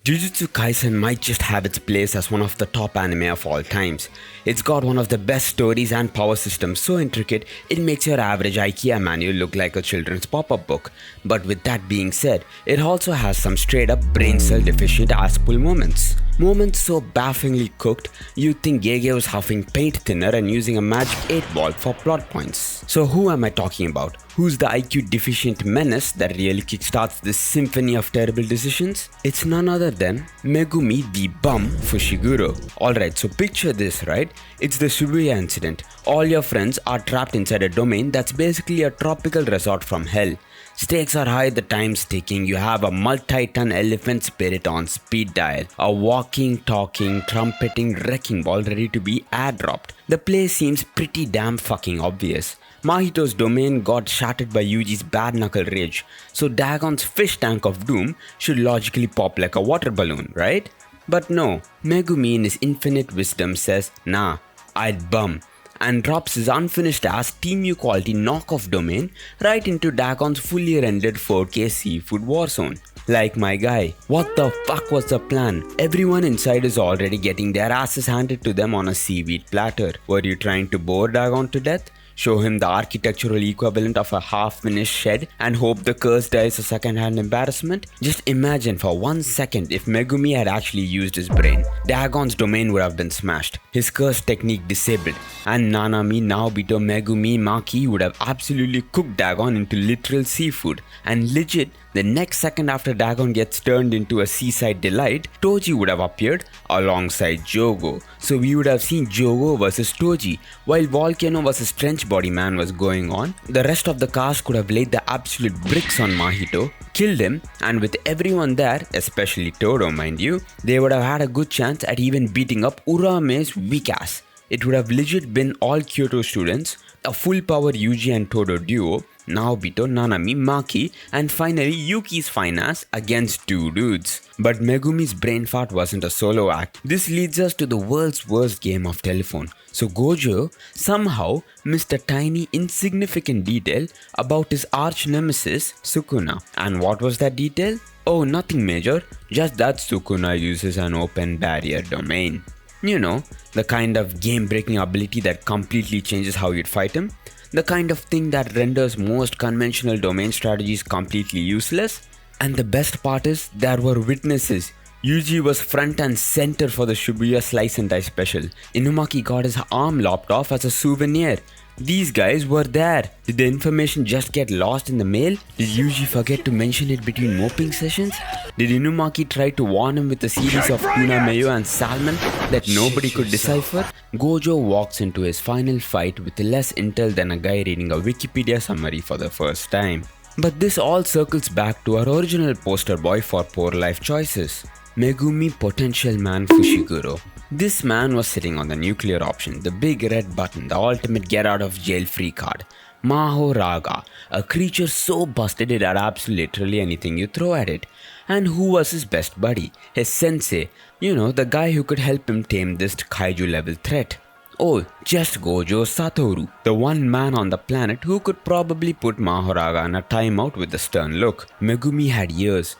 Jujutsu Kaisen might just have its place as one of the top anime of all times. It's got one of the best stories and power systems so intricate it makes your average IKEA manual look like a children's pop-up book. But with that being said, it also has some straight up brain cell deficient Asspulls moments. Moments so bafflingly cooked, you'd think Gege was huffing paint thinner and using a magic 8-ball for plot points. So who am I talking about? Who's the IQ deficient menace that really kickstarts this symphony of terrible decisions? It's none other than Megumi the bum Fushiguro. Alright, so picture this, right? It's the Shibuya incident. All your friends are trapped inside a domain that's basically a tropical resort from hell. Stakes are high, the time's ticking, you have a multi-ton elephant spirit on speed dial, a walking, talking, trumpeting wrecking ball ready to be airdropped. The play seems pretty damn fucking obvious. Mahito's domain got shattered by Yuji's bad knuckle rage, so Dagon's fish tank of doom should logically pop like a water balloon, right? But no, Megumi in his infinite wisdom says, nah, I'd bum, and drops his unfinished ass TeamU quality knockoff domain right into Dagon's fully rendered 4K seafood warzone. Like my guy, what the fuck was the plan? Everyone inside is already getting their asses handed to them on a seaweed platter. Were you trying to bore Dagon to death? Show him the architectural equivalent of a half-finished shed and hope the curse dies a second-hand embarrassment? Just imagine for 1 second if Megumi had actually used his brain. Dagon's domain would have been smashed, his curse technique disabled, and Nanami, Naobito, Megumi, Maki would have absolutely cooked Dagon into literal seafood. And legit, the next second after Dagon gets turned into a seaside delight, Toji would have appeared alongside Jogo. So we would have seen Jogo versus Toji, while Volcano versus Trench Body Man was going on. The rest of the cast could have laid the absolute bricks on Mahito, killed him, and with everyone there, especially Todo mind you, they would have had a good chance at even beating up Urame's weak ass. It would have legit been all Kyoto students, a full power Yuji and Todo duo, Naobito, Nanami, Maki, and finally Yuki's fine ass against two dudes. But Megumi's brain fart wasn't a solo act. This leads us to the world's worst game of telephone. So Gojo somehow missed a tiny insignificant detail about his arch nemesis Sukuna. And what was that detail? Oh, nothing major, just that Sukuna uses an open barrier domain. You know, the kind of game-breaking ability that completely changes how you'd fight him. The kind of thing that renders most conventional domain strategies completely useless. And the best part is, there were witnesses. Yuji was front and center for the Shibuya Slice and Dice special. Inumaki got his arm lopped off as a souvenir. These guys were there. Did the information just get lost in the mail? Did Yuji forget to mention it between moping sessions? Did Inumaki try to warn him with a series of tuna mayo and salmon that nobody could decipher? Gojo walks into his final fight with less intel than a guy reading a Wikipedia summary for the first time. But this all circles back to our original poster boy for poor life choices, Megumi Potential Man Fushiguro. This man was sitting on the nuclear option, the big red button, the ultimate get out of jail free card. Mahoraga, a creature so busted it had absolutely literally anything you throw at it. And who was his best buddy? His sensei, you know, the guy who could help him tame this kaiju level threat. Oh, just Gojo Satoru, the one man on the planet who could probably put Mahoraga in a timeout with a stern look. Megumi had years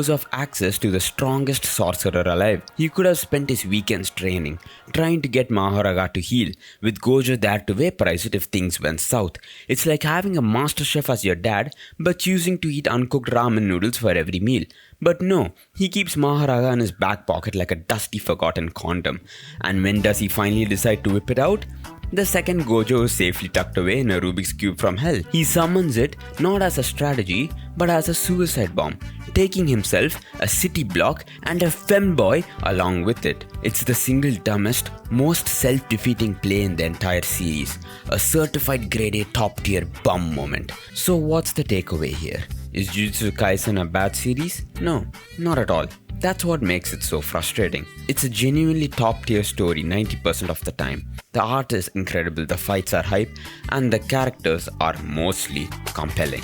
of access to the strongest sorcerer alive. He could have spent his weekends training, trying to get Mahoraga to heal, with Gojo there to vaporize it if things went south. It's like having a master chef as your dad, but choosing to eat uncooked ramen noodles for every meal. But no, he keeps Mahoraga in his back pocket like a dusty forgotten condom. And when does he finally decide to whip it out? The second Gojo is safely tucked away in a Rubik's Cube from hell. He summons it not as a strategy, but as a suicide bomb, taking himself, a city block, and a femboy along with it. It's the single dumbest, most self-defeating play in the entire series. A certified grade A top tier bum moment. So what's the takeaway here? Is Jujutsu Kaisen a bad series? No, not at all. That's what makes it so frustrating. It's a genuinely top tier story 90% of the time. The art is incredible, the fights are hype, and the characters are mostly compelling.